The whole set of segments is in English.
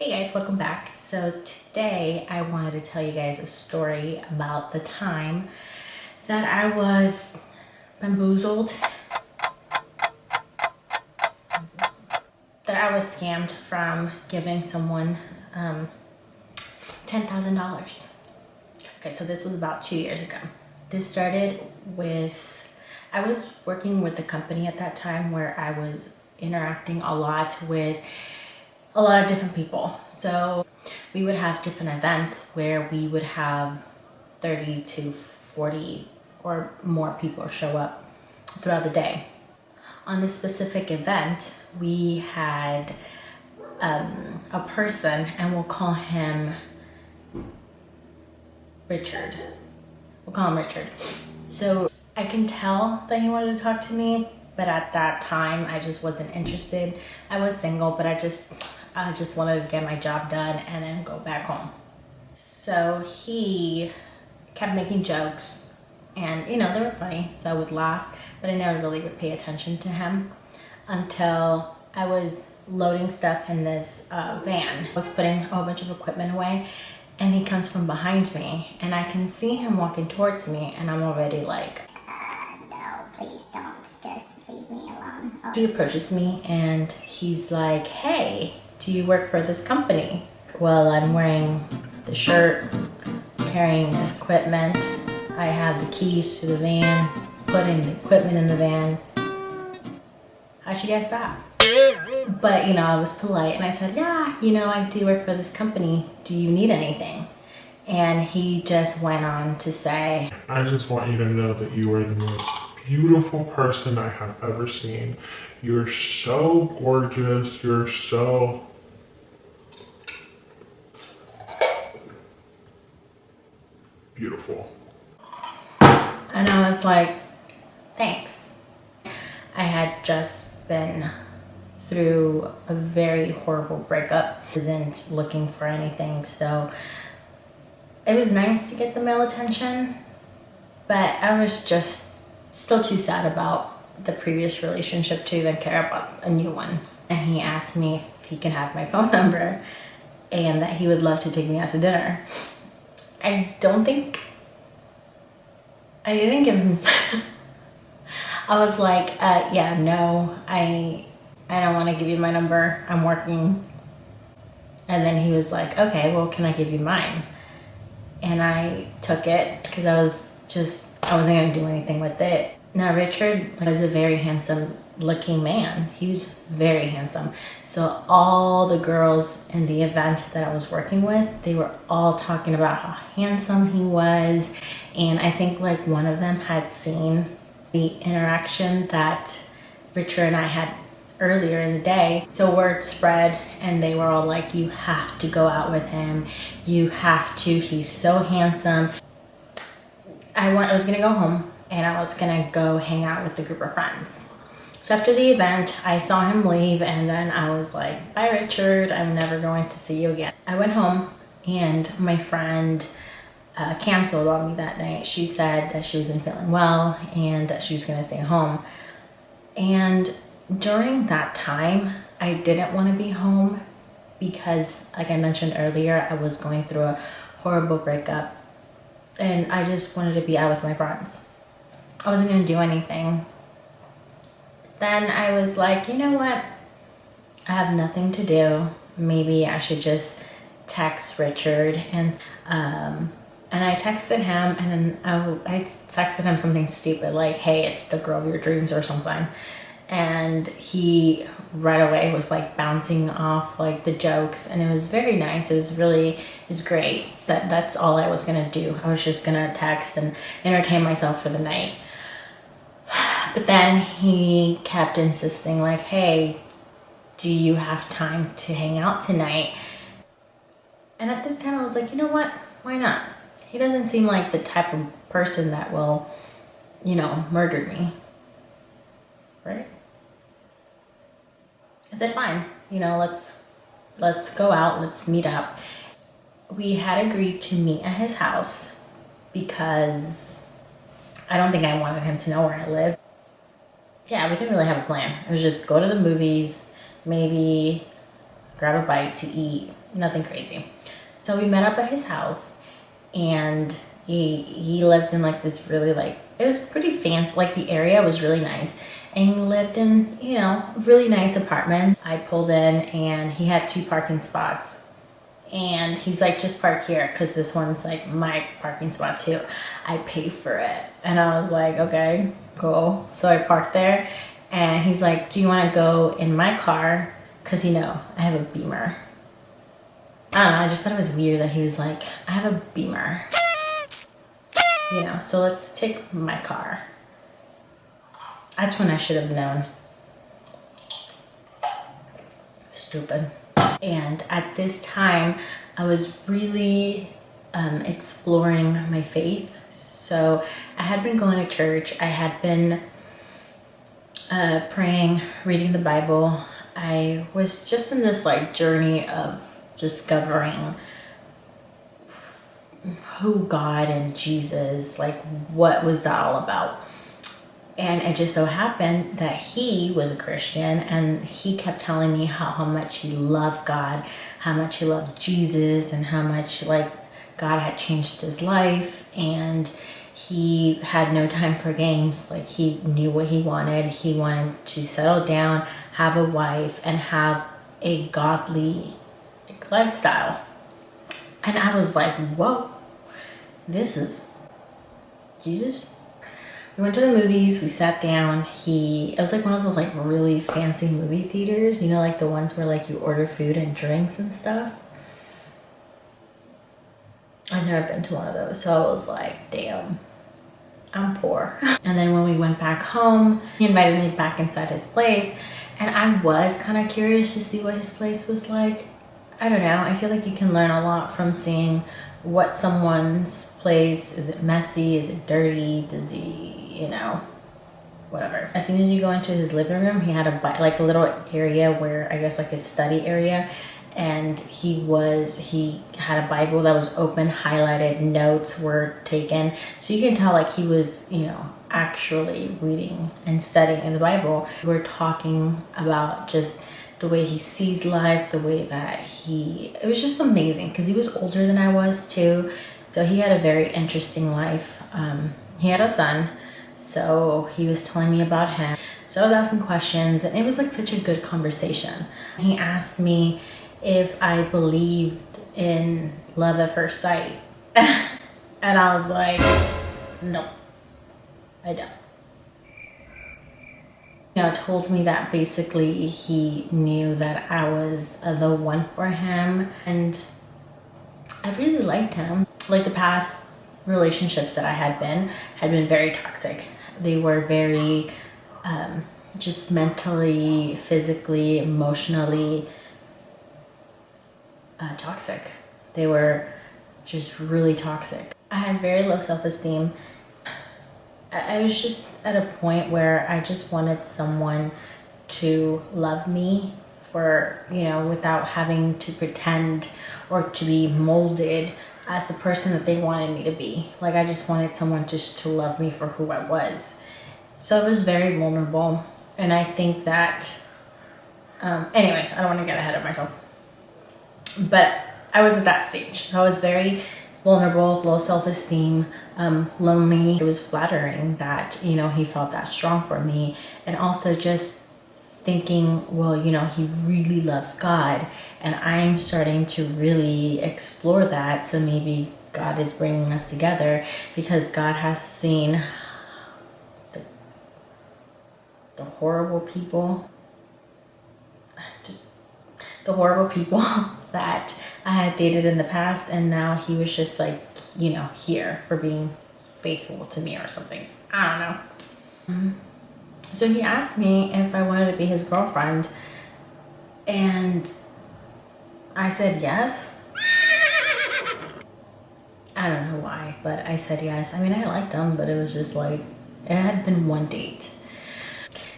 Hey guys, welcome back. So today I wanted to tell you guys a story about the time that I was bamboozled, that I was scammed from giving someone $10,000. Okay, so this was about 2 years ago. This started with, I was working with a company at that time where I was interacting a lot with a lot of different people. So we would have different events where we would have 30 to 40 or more people show up throughout the day. On this specific event, we had a person, and we'll call him Richard. We'll call him Richard. So I can tell that he wanted to talk to me, but at that time I just wasn't interested. I was single, but I just wanted to get my job done and then go back home. So he kept making jokes, and they were funny, so I would laugh, but I never really would pay attention to him until I was loading stuff in this van. I was putting a whole bunch of equipment away, and he comes from behind me, and I can see him walking towards me, and I'm already like, no, please don't, just leave me alone. Oh. He approaches me and he's like, hey, do you work for this company? Well, I'm wearing the shirt, carrying the equipment. I have the keys to the van, putting the equipment in the van. How'd you guess that? But, I was polite and I said, yeah, I do work for this company. Do you need anything? And he just went on to say, I just want you to know that you are the most beautiful person I have ever seen. You're so gorgeous. You're so beautiful. and I was like, thanks. I had just been through a very horrible breakup. I wasn't looking for anything, so it was nice to get the male attention, but I was just still too sad about the previous relationship to even care about a new one. And he asked me if he can have my phone number and that he would love to take me out to dinner. I didn't give him I was like, yeah, no, I don't want to give you my number. I'm working. And then he was like, okay, well, can I give you mine? And I took it because I wasn't going to do anything with it. Now, Richard was a very handsome looking man. He was very handsome. So all the girls in the event that I was working with, they were all talking about how handsome he was. And I think like one of them had seen the interaction that Richard and I had earlier in the day. So word spread and they were all like, you have to go out with him. You have to. He's so handsome. I was going to go home and I was going to go hang out with the group of friends. So after the event, I saw him leave and then I was like, bye Richard, I'm never going to see you again. I went home and my friend canceled on me that night. She said that she wasn't feeling well and that she was going to stay home. And during that time, I didn't want to be home because, like I mentioned earlier, I was going through a horrible breakup and I just wanted to be out with my friends. I wasn't going to do anything. Then I was like, you know what? I have nothing to do. Maybe I should just text Richard. And I texted him and then I texted him something stupid like, hey, it's the girl of your dreams or something. And he right away was like bouncing off like the jokes and it was very nice. It was great. That's all I was gonna do. I was just gonna text and entertain myself for the night. But then he kept insisting like, hey, do you have time to hang out tonight? And at this time I was like, you know what? Why not? He doesn't seem like the type of person that will, murder me. Right? I said, fine, let's go out, let's meet up. We had agreed to meet at his house because I don't think I wanted him to know where I live. Yeah, we didn't really have a plan. It was just go to the movies, maybe grab a bite to eat, nothing crazy. So we met up at his house, and he lived in like this really like, it was pretty fancy, like the area was really nice. And he lived in, you know, really nice apartment. I pulled in and he had 2 parking spots. And he's like, just park here because this one's like my parking spot too. I pay for it. And I was like, okay, cool. So I parked there and he's like, do you want to go in my car? Because, you know, I have a Beamer. I don't know, I just thought it was weird that he was like, I have a Beamer. You know, so let's take my car. That's when I should have known. Stupid. And at this time, I was really exploring my faith. So I had been going to church. I had been praying, reading the Bible. I was just in this like journey of discovering who God and Jesus, like what was that all about? And it just so happened that he was a Christian, and he kept telling me how much he loved God, how much he loved Jesus, and how much like God had changed his life. And he had no time for games. Like he knew what he wanted. He wanted to settle down, have a wife, and have a godly lifestyle. And I was like, whoa, this is Jesus. We went to the movies, we sat down. It was like one of those like really fancy movie theaters, you know, like the ones where like you order food and drinks and stuff. I've never been to one of those, so I was like, damn, I'm poor. And then when we went back home, he invited me back inside his place, and I was kind of curious to see what his place was like. I don't know, I feel like you can learn a lot from seeing what someone's place, is it messy, is it dirty, does he, you know, whatever. As soon as you go into his living room, he had like a little area where I guess like his study area, and he had a Bible that was open, highlighted, notes were taken, so you can tell like he was, you know, actually reading and studying the Bible. We're talking about just the way he sees life, the way that it was just amazing because he was older than I was too, so he had a very interesting life. He had a son, so he was telling me about him. So I was asking questions, and it was like such a good conversation. He asked me if I believed in love at first sight. And I was like, no, I don't. You know, told me that basically he knew that I was the one for him, and I really liked him. Like the past relationships that I had been very toxic. They were very just mentally, physically, emotionally toxic. They were just really toxic. I had very low self-esteem. I was just at a point where I just wanted someone to love me for, you know, without having to pretend or to be molded as the person that they wanted me to be. Like I just wanted someone just to love me for who I was. So I was very vulnerable, and I think that, anyways, I don't want to get ahead of myself, but I was at that stage. I was very vulnerable, low self-esteem, lonely. It was flattering that, you know, he felt that strong for me, and also just thinking, well, you know, he really loves God, and I'm starting to really explore that, so maybe God is bringing us together because God has seen the horrible people, just the horrible people that I had dated in the past, and now he was just like, you know, here for being faithful to me or something. I don't know. So he asked me if I wanted to be his girlfriend, and I said yes. I don't know why, but I said yes. I mean, I liked him, but it was just like, it had been one date.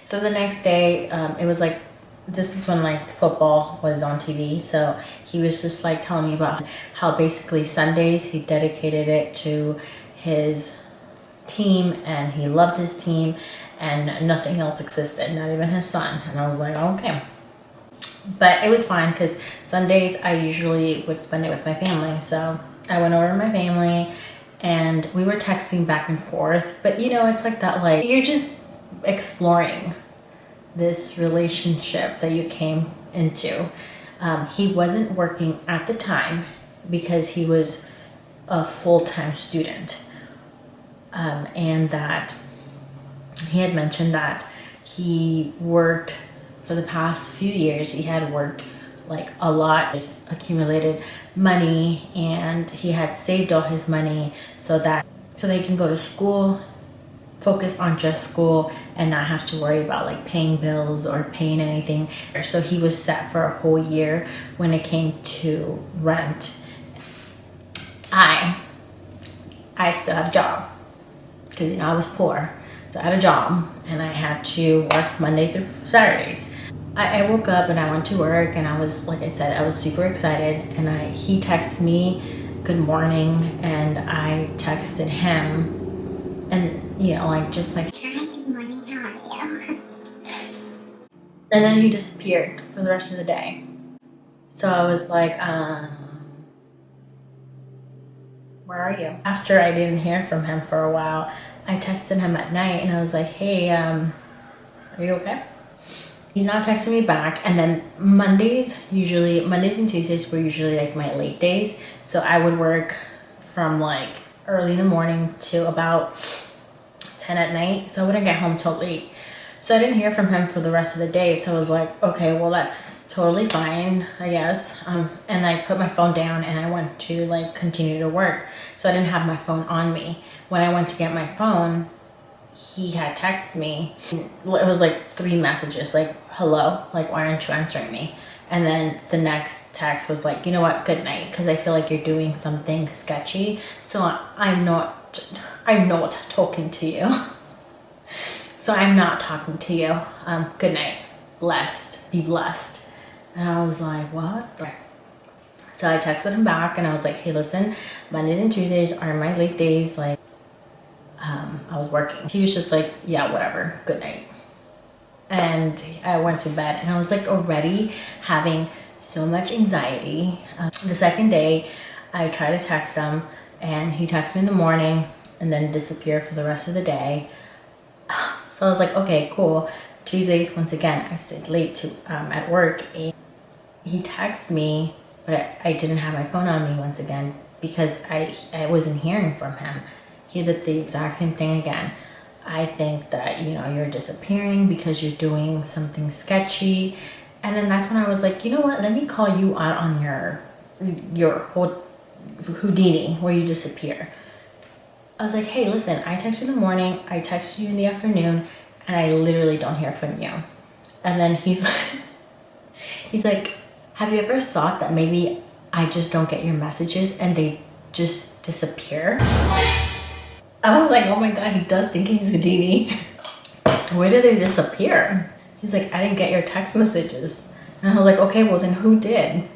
So the next day, it was like, this is when like football was on TV. So he was just like telling me about how basically Sundays he dedicated it to his team, and he loved his team, and nothing else existed, not even his son. And I was like, okay. But it was fine because Sundays I usually would spend it with my family. So I went over to my family and we were texting back and forth. But you know, it's like that, like you're just exploring this relationship that you came into. He wasn't working at the time because he was a full-time student. And that he had mentioned that he worked for the past few years. He had worked like a lot, just accumulated money, and he had saved all his money so they can go to school, focus on just school, and not have to worry about like paying bills or paying anything. So he was set for a whole year when it came to rent. I still had a job because, you know, I was poor. So I had a job and I had to work Monday through Saturdays. I woke up and I went to work and I was, like I said, I was super excited, and he texted me good morning and I texted him, and you know, like just like, Hi, good morning, how are you? and then he disappeared for the rest of the day. So I was like, where are you? After I didn't hear from him for a while, I texted him at night and I was like, hey, are you okay? He's not texting me back. And then Mondays and Tuesdays were usually like my late days. So I would work from like early in the morning to about 10 at night. So I wouldn't get home till late. So I didn't hear from him for the rest of the day. So I was like, okay, well, that's totally fine, I guess. And I put my phone down and I went to like continue to work. So I didn't have my phone on me. When I went to get my phone, he had texted me. It was like 3 messages, like, hello, like, why aren't you answering me? And then the next text was like, you know what, good night, because I feel like you're doing something sketchy. So I'm not talking to you. So I'm not talking to you. Good night. Blessed. Be blessed. And I was like, what? So I texted him back and I was like, hey, listen, Mondays and Tuesdays are my late days. Like, I was working. He was just like, yeah, whatever, good night. And I went to bed and I was like already having so much anxiety. The second day I tried to text him and he texted me in the morning and then disappeared for the rest of the day. So I was like, okay, cool. Tuesdays, once again, I stayed late at work. And he texted me, but I didn't have my phone on me once again because I wasn't hearing from him. He did the exact same thing again. I think that, you know, you're disappearing because you're doing something sketchy. And then that's when I was like, you know what? Let me call you out on your whole Houdini where you disappear. I was like, hey, listen, I text you in the morning, I text you in the afternoon, and I literally don't hear from you. And then he's like, have you ever thought that maybe I just don't get your messages and they just disappear? I was like, oh my God, he does think he's Houdini. Where did they disappear? He's like, I didn't get your text messages. And I was like, okay, well then who did?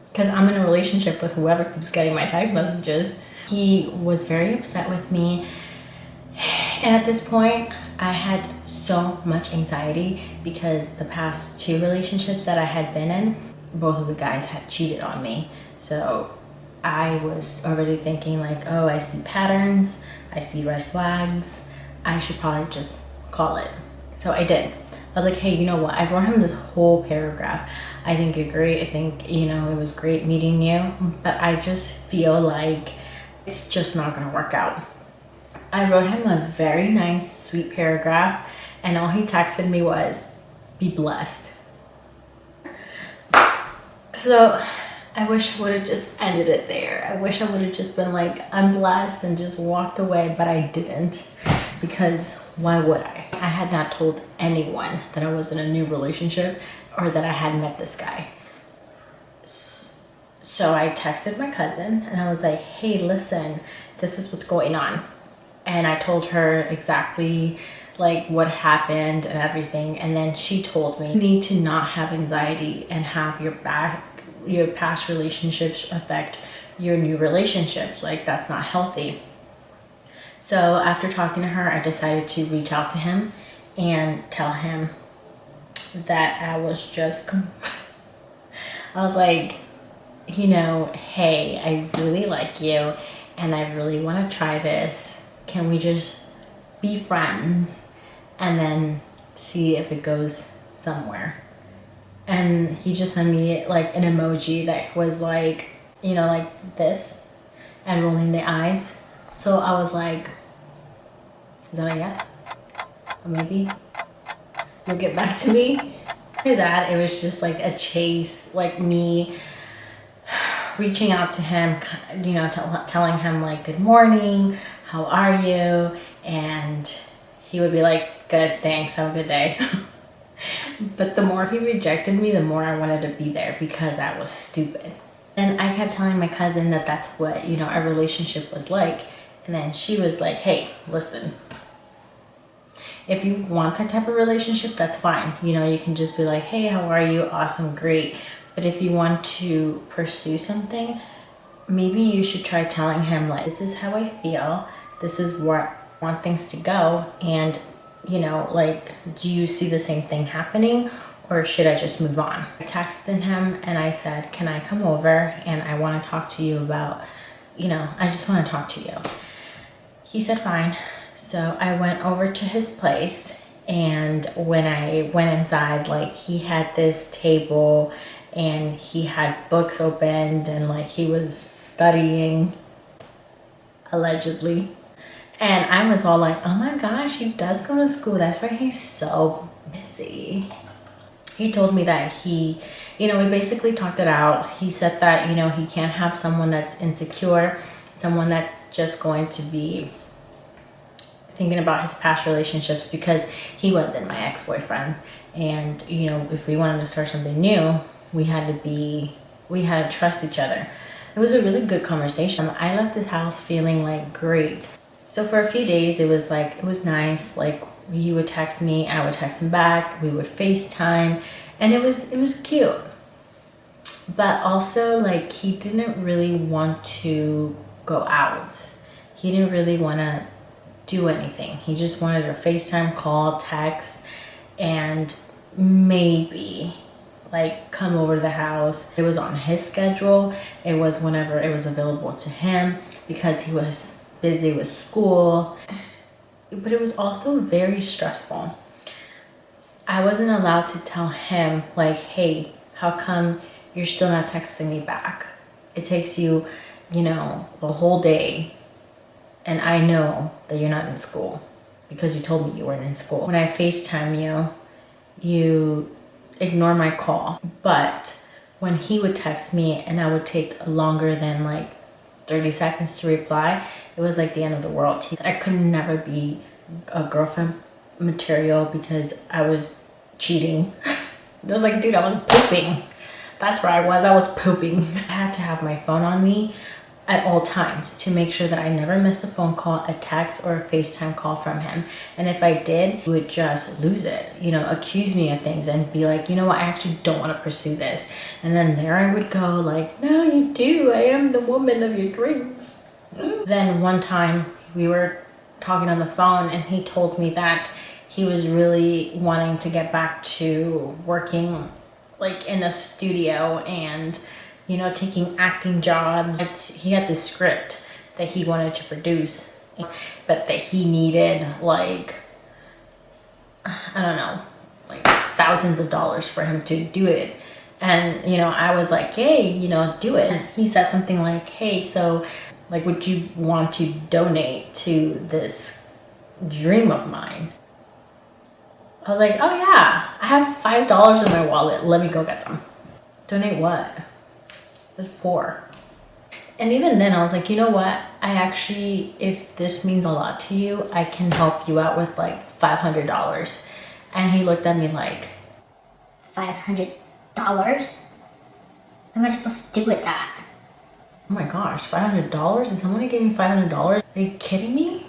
Because I'm in a relationship with whoever keeps getting my text messages. He was very upset with me. And at this point, I had so much anxiety because the past 2 relationships that I had been in, both of the guys had cheated on me. So I was already thinking like, oh, I see patterns, I see red flags, I should probably just call it. So I did. I was like, hey, you know what? I wrote him this whole paragraph. I think you're great. I think, you know, it was great meeting you, but I just feel like it's just not gonna work out. I wrote him a very nice, sweet paragraph, and all he texted me was, be blessed. So I wish I would have just ended it there. I wish I would have just been like, I'm blessed, and just walked away, but I didn't. Because why would I? I had not told anyone that I was in a new relationship or that I had met this guy. So I texted my cousin and I was like, hey, listen, this is what's going on. And I told her exactly like what happened and everything. And then she told me, you need to not have anxiety and have your past relationships affect your new relationships. Like, that's not healthy. So after talking to her, I decided to reach out to him and tell him that I was just I was like, hey, I really like you and I really want to try this. Can we just be friends and then see if it goes somewhere? And he just sent me like an emoji that was like, like this and rolling the eyes. So I was like, is that a yes? Or maybe you'll get back to me? After that, it was just like a chase, like me reaching out to him, telling him like, good morning, how are you? And he would be like, good, thanks, have a good day. But the more he rejected me, the more I wanted to be there because I was stupid. And I kept telling my cousin that that's what, our relationship was like. And then she was like, hey, listen, if you want that type of relationship, that's fine. You can just be like, hey, how are you? Awesome, great. But if you want to pursue something, maybe you should try telling him like, this is how I feel. This is where I want things to go. And, like, do you see the same thing happening or should I just move on? I texted him and I said, can I come over and I want to talk to you about, I just want to talk to you. He said, fine. So I went over to his place, and when I went inside, like, he had this table and he had books opened and like he was studying, allegedly. And I was all like, oh my gosh, he does go to school. That's why he's so busy. He told me that we basically talked it out. He said that, he can't have someone that's insecure, someone that's just going to be thinking about his past relationships, because he wasn't my ex-boyfriend. And, if we wanted to start something new, we had to trust each other. It was a really good conversation. I left this house feeling like great. So for a few days, it was nice. Like, he would text me, I would text him back, we would FaceTime, and it was cute. But also, like, he didn't really want to go out. He didn't really want to do anything. He just wanted a FaceTime call, text, and maybe like come over to the house. It was on his schedule. It was whenever it was available to him because he was busy with school. But it was also very stressful. I wasn't allowed to tell him like, hey, how come you're still not texting me back? It takes you, the whole day, and I know that you're not in school because you told me you weren't in school. When I FaceTime you ignore my call. But when he would text me and I would take longer than like 30 seconds to reply, it was like the end of the world. I could never be a girlfriend material because I was cheating. It was like, dude, I was pooping. That's where I was pooping. I had to have my phone on me at all times to make sure that I never missed a phone call, a text, or a FaceTime call from him. And if I did, he would just lose it, accuse me of things and be like, I actually don't want to pursue this. And then there I would go like, no, you do. I am the woman of your dreams. Then one time we were talking on the phone and he told me that he was really wanting to get back to working like in a studio and taking acting jobs. He had this script that he wanted to produce, but that he needed like, I don't know, like thousands of dollars for him to do it. And, I was like, hey, do it. And he said something like, hey, so like, would you want to donate to this dream of mine? I was like, oh yeah, I have $5 in my wallet. Let me go get them. Donate what? It was poor. And even then I was like, you know what? I actually, if this means a lot to you, I can help you out with like $500. And he looked at me like, $500? What am I supposed to do with that? oh my gosh, $500? And somebody gave me $500? Are you kidding me?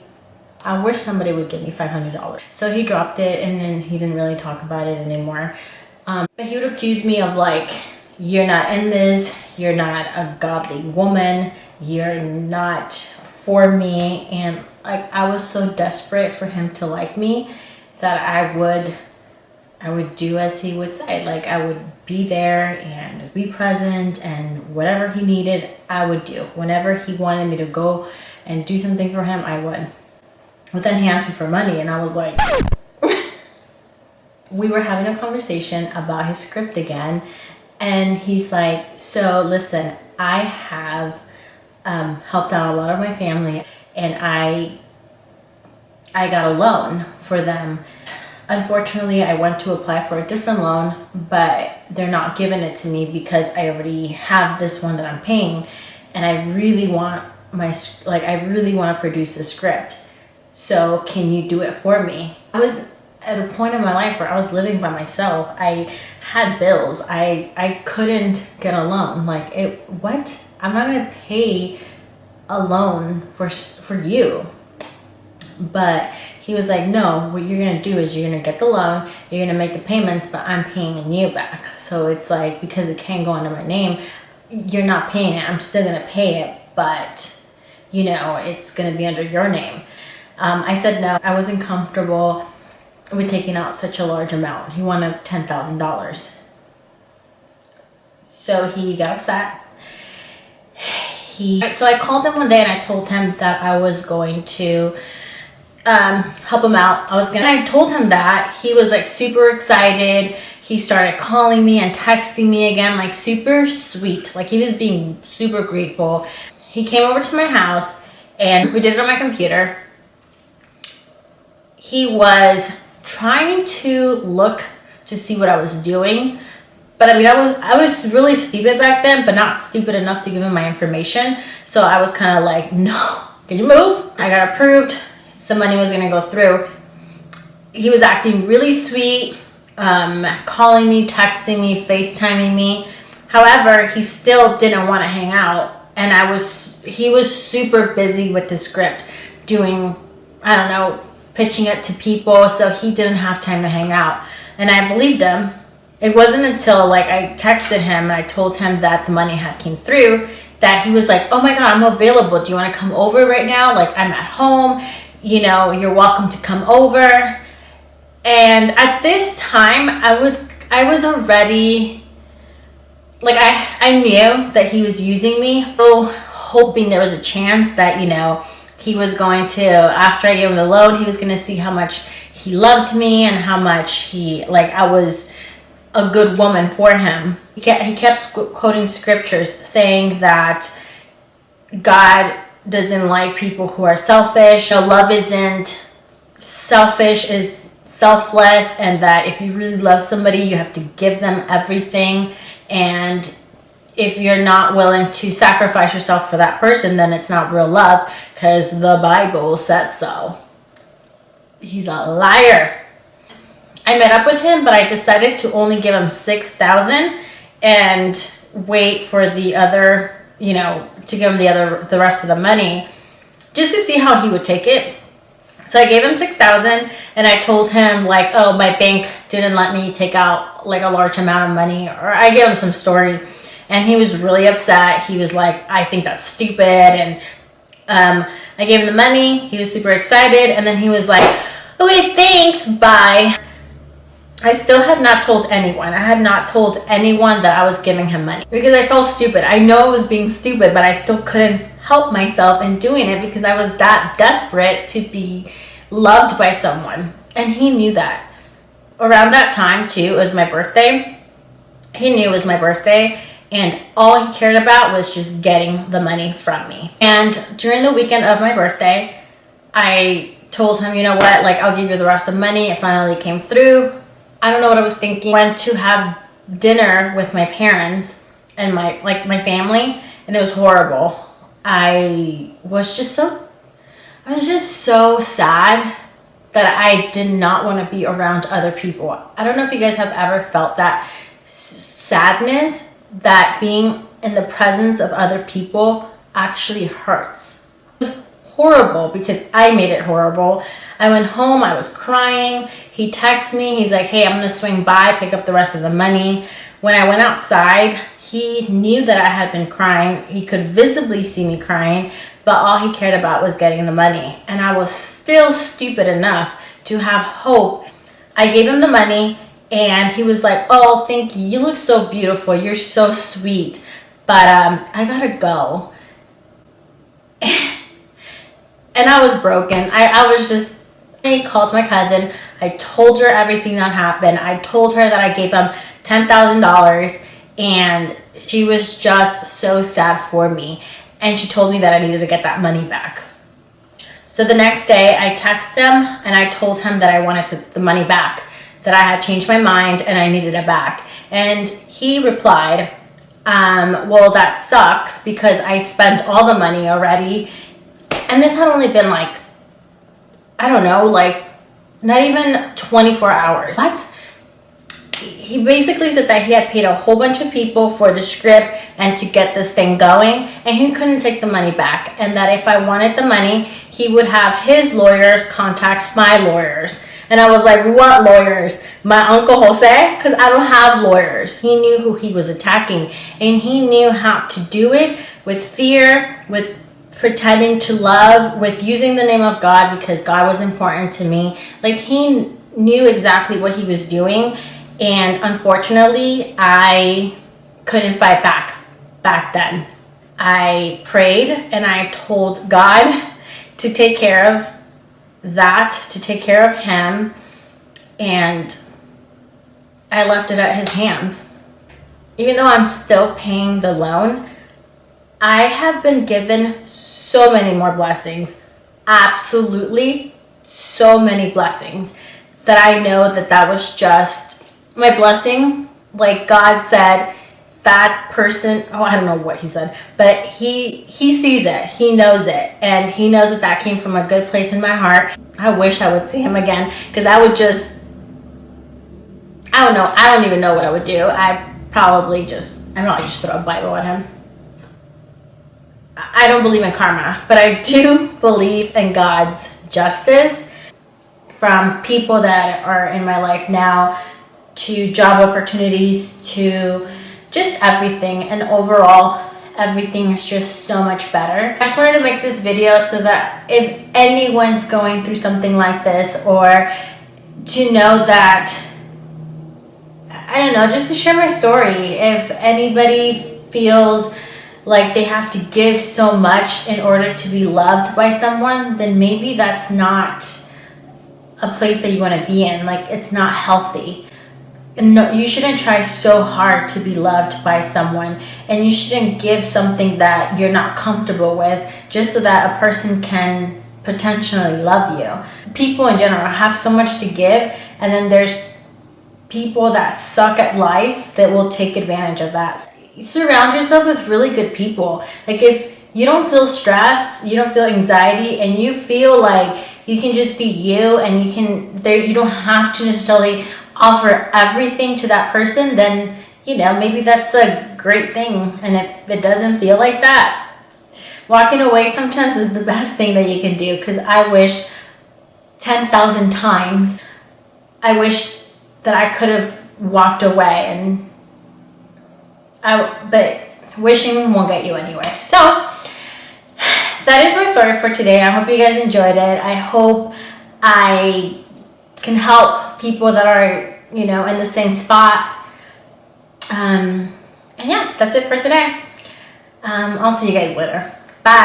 I wish somebody would give me $500. So he dropped it and then he didn't really talk about it anymore. But he would accuse me of like, you're not in this, you're not a godly woman, you're not for me. And like, I was so desperate for him to like me that I would I would do as he would say. Like, I would be there and be present, and whatever he needed, I would do. Whenever he wanted me to go and do something for him, I would. But then he asked me for money, and I was like, we were having a conversation about his script again, and he's like, so listen, I have helped out a lot of my family, and I got a loan for them. Unfortunately, I went to apply for a different loan, but they're not giving it to me because I already have this one that I'm paying, and I really want I really want to produce the script. So can you do it for me? I was at a point in my life where I was living by myself. I had bills. I couldn't get a loan. Like, what? I'm not gonna pay a loan for you. But he was like, no, what you're gonna do is you're gonna get the loan, you're gonna make the payments, but I'm paying you back. So it's like, because it can't go under my name, you're not paying it. I'm still gonna pay it, but you know, it's gonna be under your name. I said no. I wasn't comfortable with taking out such a large amount. He wanted $10,000. So he got upset. So I called him one day and I told him that I was going to help him out. I told him that. He was like super excited. He started calling me and texting me again, like super sweet. Like, he was being super grateful. He came over to my house and we did it on my computer. He was trying to look to see what I was doing. But I mean, I was really stupid back then, but not stupid enough to give him my information. So I was kind of like, no, can you move? I got approved. The money was going to go through. He was acting really sweet, calling me, texting me, FaceTiming me. However, he still didn't want to hang out. And he was super busy with the script, doing, I don't know, pitching it to people. So he didn't have time to hang out. And I believed him. It wasn't until like I texted him and I told him that the money had came through that he was like, oh my God, I'm available. Do you want to come over right now? Like, I'm at home. You know, you're welcome to come over. And at this time, I was already, like, I knew that he was using me. So hoping there was a chance that, you know, he was going to, after I gave him the loan, he was going to see how much he loved me and how much I was a good woman for him. He kept quoting scriptures saying that God doesn't like people who are selfish. Love isn't selfish, is selfless, and that if you really love somebody, you have to give them everything. And if you're not willing to sacrifice yourself for that person, then it's not real love, because the Bible says so. He's a liar. I met up with him, but I decided to only give him $6,000 and wait for the other, you know, to give him the rest of the money, just to see how he would take it. So I gave him $6,000 and I told him like, oh, my bank didn't let me take out like a large amount of money, or I gave him some story, and he was really upset. He was like, I think that's stupid. And I gave him the money. He was super excited, and then he was like, okay, thanks, bye. I still had not told anyone. I had not told anyone that I was giving him money because I felt stupid. I know I was being stupid, but I still couldn't help myself in doing it because I was that desperate to be loved by someone. And he knew that. Around that time, too, it was my birthday. He knew it was my birthday, and all he cared about was just getting the money from me. And during the weekend of my birthday, I told him, you know what, like, I'll give you the rest of the money. It finally came through. I don't know what I was thinking. I went to have dinner with my parents and my family, and it was horrible. I was just so sad that I did not want to be around other people. I don't know if you guys have ever felt that sadness, that being in the presence of other people actually hurts. It was horrible because I made it horrible. I went home, I was crying. He texted me, he's like, hey, I'm gonna swing by, pick up the rest of the money. When I went outside, he knew that I had been crying. He could visibly see me crying, but all he cared about was getting the money. And I was still stupid enough to have hope. I gave him the money, And he was like, oh, thank you. You look so beautiful. You're so sweet. But I gotta go. And I was broken. I called my cousin. I told her everything that happened. I told her that I gave him $10,000, and she was just so sad for me. And she told me that I needed to get that money back. So the next day I texted him and I told him that I wanted the money back, that I had changed my mind and I needed it back. And he replied, well, that sucks because I spent all the money already. And this had only been like, I don't know, like not even 24 hours. What? He basically said that he had paid a whole bunch of people for the script and to get this thing going, and he couldn't take the money back, and that if I wanted the money, he would have his lawyers contact my lawyers. And I was like, what lawyers? My Uncle Jose? Because I don't have lawyers. He knew who he was attacking, and he knew how to do it with fear, with pretending to love, with using the name of God because God was important to me. Like, he knew exactly what he was doing. And unfortunately, I couldn't fight back then. I prayed and I told God to take care of that, to take care of him, and I left it at his hands. Even though I'm still paying the loan, I have been given so many more blessings, absolutely so many blessings, that I know that was just my blessing. Like God said, that person, oh, I don't know what he said, but he sees it, he knows it, and he knows that came from a good place in my heart. I wish I would see him again, because I would just, I don't know, I don't even know what I would do. I probably just throw a Bible at him. I don't believe in karma, but I do believe in God's justice. From people that are in my life now, to job opportunities, to just everything, and overall everything is just so much better. I just wanted to make this video so that if anyone's going through something like this, or to know that, I don't know, just to share my story. If anybody feels like they have to give so much in order to be loved by someone, then maybe that's not a place that you want to be in. Like, it's not healthy. No, you shouldn't try so hard to be loved by someone, and you shouldn't give something that you're not comfortable with just so that a person can potentially love you. People in general have so much to give, and then there's people that suck at life that will take advantage of that. Surround yourself with really good people. Like, if you don't feel stress, you don't feel anxiety, and you feel like you can just be you, and you don't have to necessarily offer everything to that person, then, you know, maybe that's a great thing. And if it doesn't feel like that, walking away sometimes is the best thing that you can do, because I wish 10,000 times, I wish that I could have walked away, but wishing won't get you anywhere. So that is my story for today. I hope you guys enjoyed it. I hope I can help people that are, you know, in the same spot. And yeah, that's it for today. I'll see you guys later.